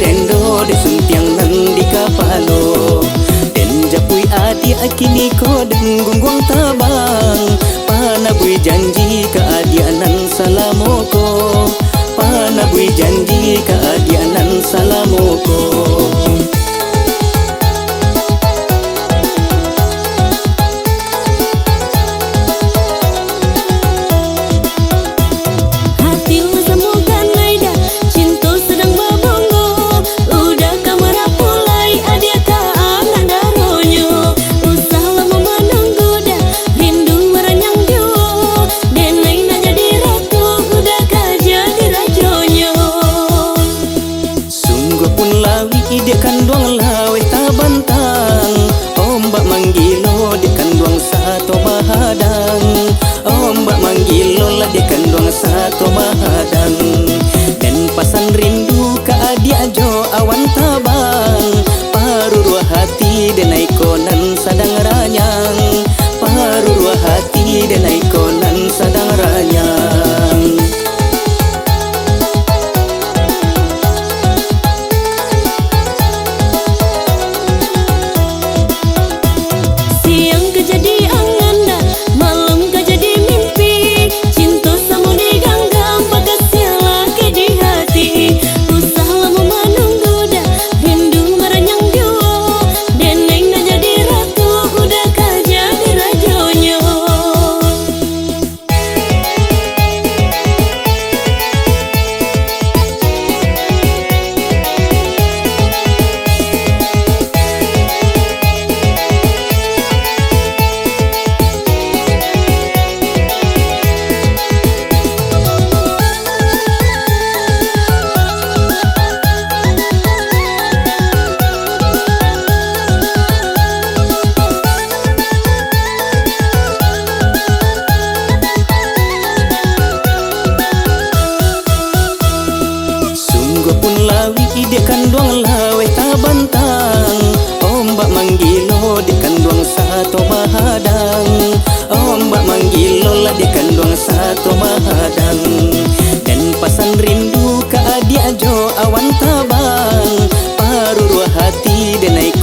rendo de suntiang nandi kapalo. Den japui adi akini ko den gunggong tabang. Panabui janji keadianan salamoko. Panabui janji keadianan salamoko. Dia kanduang lawe tabantang, ombak manggilo dia kanduang satu bahadang. Ombak manggilo lah dia kanduang satu bahadang. Dan pasan rindu ka adia jo awan tabang. Parurua hati dan ikonan sadang ranyang. Parurua hati dan ikonan sadang ranyang. Dia kanduang lawe tabantang, ombak manggilo dia kanduang satu bahadang. Ombak manggilo lah dia kanduang satu bahadang. Dan pasan rindu ka adia jo awan tabang. Parurua hati dan naik